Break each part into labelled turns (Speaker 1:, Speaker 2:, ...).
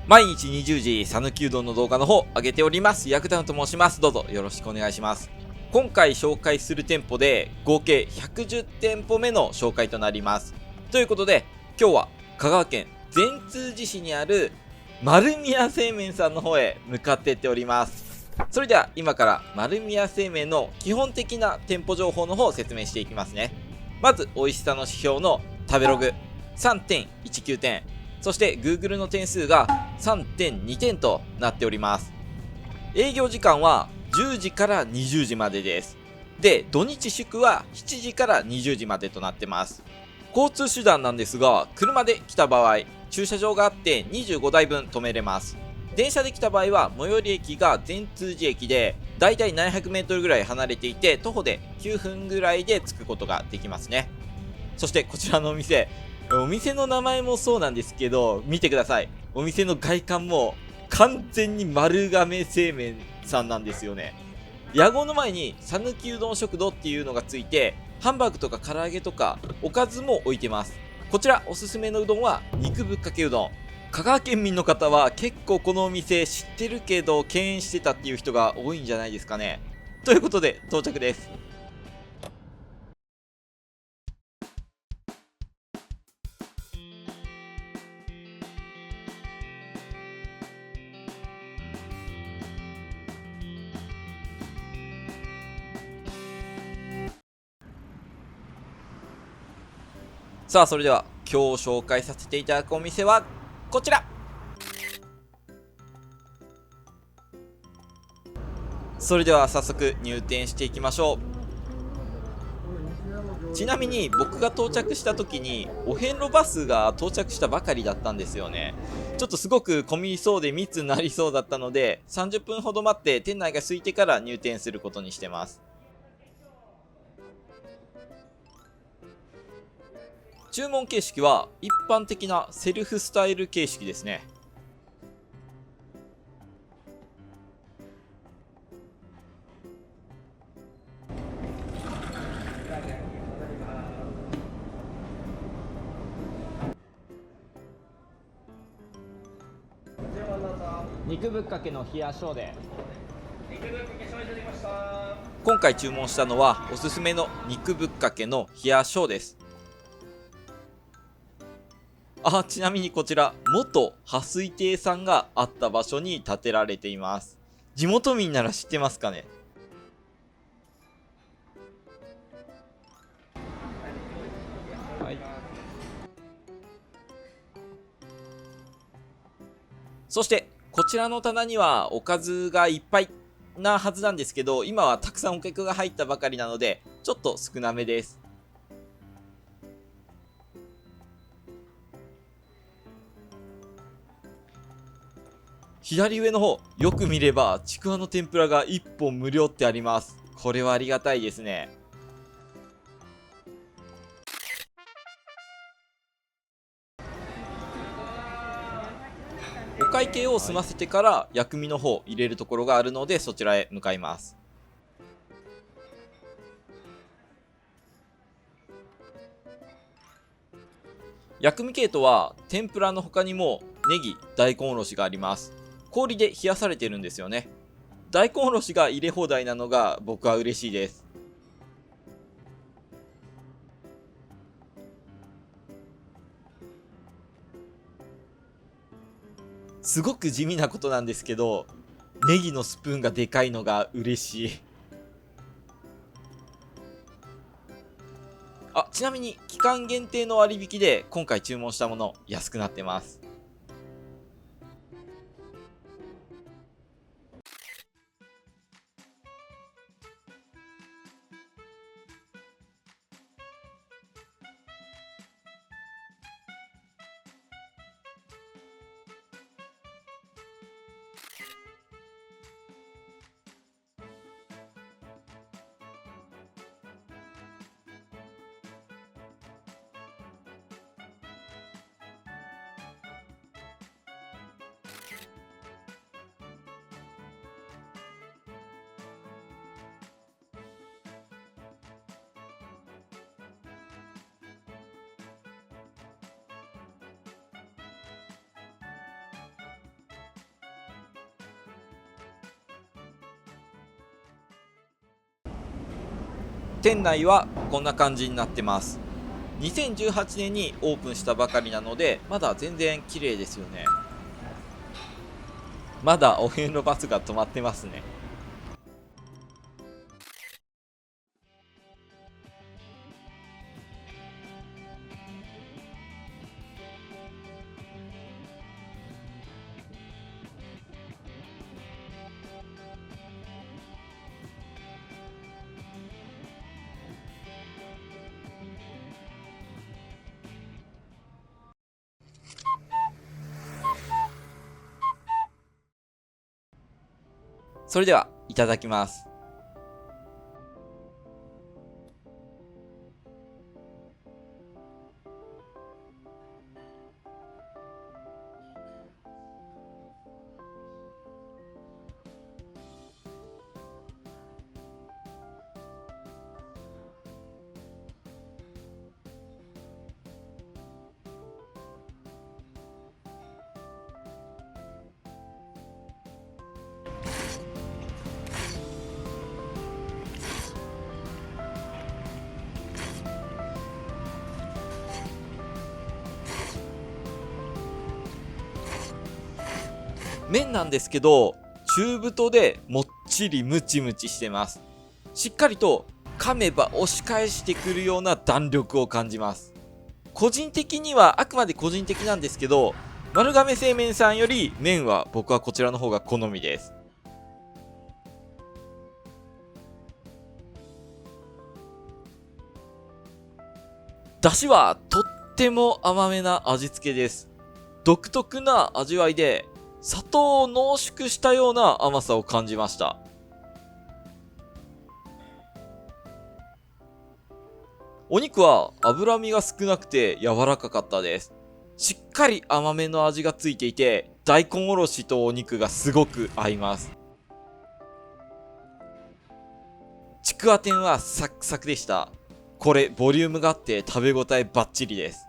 Speaker 1: 毎日20時、讃岐うどんの動画の方上げております。ヤクダウンと申します。どうぞよろしくお願いします。今回紹介する店舗で合計110店舗目の紹介となります。ということで、今日は香川県善通寺市にある丸宮製麺さんの方へ向かっていっております。それでは今から丸宮製麺の基本的な店舗情報の方を説明していきますね。まず美味しさの指標の食べログ 3.19 点、そして Google の点数が 3.2 点となっております。営業時間は10時から20時までです。で、土日祝は7時から20時までとなってます。交通手段なんですが、車で来た場合、駐車場があって25台分止めれます。電車で来た場合は、最寄り駅が善通寺駅で、だいたい700メートルぐらい離れていて、徒歩で9分ぐらいで着くことができますね。そしてこちらのお店の名前もそうなんですけど、見てください。お店の外観も完全に丸亀製麺さんなんですよね。屋号の前に讃岐うどん食堂っていうのがついて、ハンバーグとか唐揚げとかおかずも置いてます。こちらおすすめのうどんは肉ぶっかけうどん。香川県民の方は結構このお店知ってるけど敬遠してたっていう人が多いんじゃないですかね。ということで到着です。さあ、それでは今日紹介させていただくお店はこちら。それでは早速入店していきましょう。ちなみに僕が到着した時にお遍路バスが到着したばかりだったんですよね。ちょっとすごく混みそうで密になりそうだったので、30分ほど待って店内が空いてから入店することにしてます。注文形式は一般的なセルフスタイル形式ですね。肉ぶっかけの冷やしょうで。今回注文したのはおすすめの肉ぶっかけの冷やしょうです。ちなみにこちら元波水亭さんがあった場所に建てられています。地元民なら知ってますかね。はい、そしてこちらの棚にはおかずがいっぱいなはずなんですけど、今はたくさんお客が入ったばかりなのでちょっと少なめです。左上の方よく見ればちくわの天ぷらが1本無料ってあります。これはありがたいですね。お会計を済ませてから薬味の方入れるところがあるので、そちらへ向かいます。薬味系統は天ぷらの他にもネギ、大根おろしがあります。氷で冷やされてるんですよね。大根おろしが入れ放題なのが僕は嬉しいです。すごく地味なことなんですけど、ネギのスプーンがでかいのが嬉しい。ちなみに期間限定の割引で今回注文したもの安くなってます。店内はこんな感じになってます。2018年にオープンしたばかりなので、まだ全然綺麗ですよね。まだお遍路バスが止まってますね。それではいただきます。麺なんですけど、中太でもっちりムチムチしてます。しっかりと噛めば押し返してくるような弾力を感じます。個人的には、あくまで個人的なんですけど、丸亀製麺さんより麺は僕はこちらの方が好みです。出汁はとっても甘めな味付けです。独特な味わいで、砂糖を濃縮したような甘さを感じました。お肉は脂身が少なくて柔らかかったです。しっかり甘めの味がついていて、大根おろしとお肉がすごく合います。ちくわ天はサクサクでした。これボリュームがあって食べ応えバッチリです。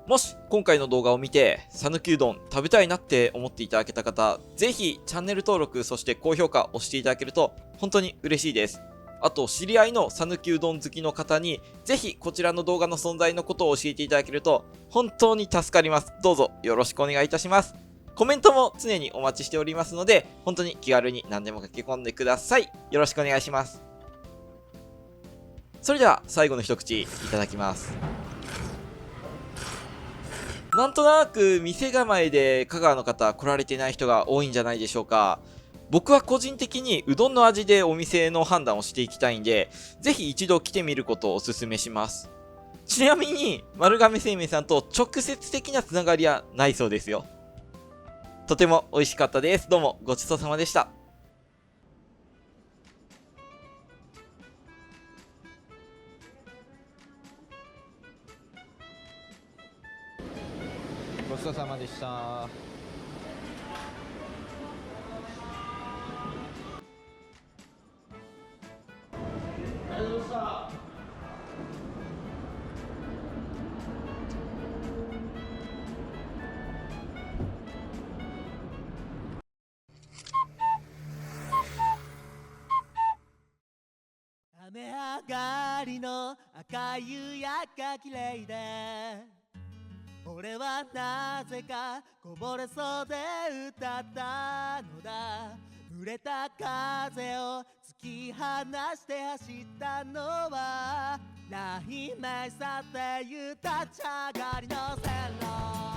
Speaker 1: もし今回の動画を見て讃岐うどん食べたいなって思っていただけた方、ぜひチャンネル登録、そして高評価をしていただけると本当に嬉しいです。あと知り合いの讃岐うどん好きの方にぜひこちらの動画の存在のことを教えていただけると本当に助かります。どうぞよろしくお願いいたします。コメントも常にお待ちしておりますので、本当に気軽に何でも書き込んでください。よろしくお願いします。それでは最後の一口いただきます。なんとなく店構えで香川の方来られてない人が多いんじゃないでしょうか。僕は個人的にうどんの味でお店の判断をしていきたいんで、ぜひ一度来てみることをお勧めします。ちなみに、丸亀製麺さんと直接的なつながりはないそうですよ。とても美味しかったです。どうもごちそうさまでした。ごちそうさまでした。
Speaker 2: 雨上がりの赤い夕焼けが綺麗で、俺はなぜかこぼれそうで歌ったのだ。濡れた風を突き放して走ったのは雷鳴さっていう立ち上がりの線路。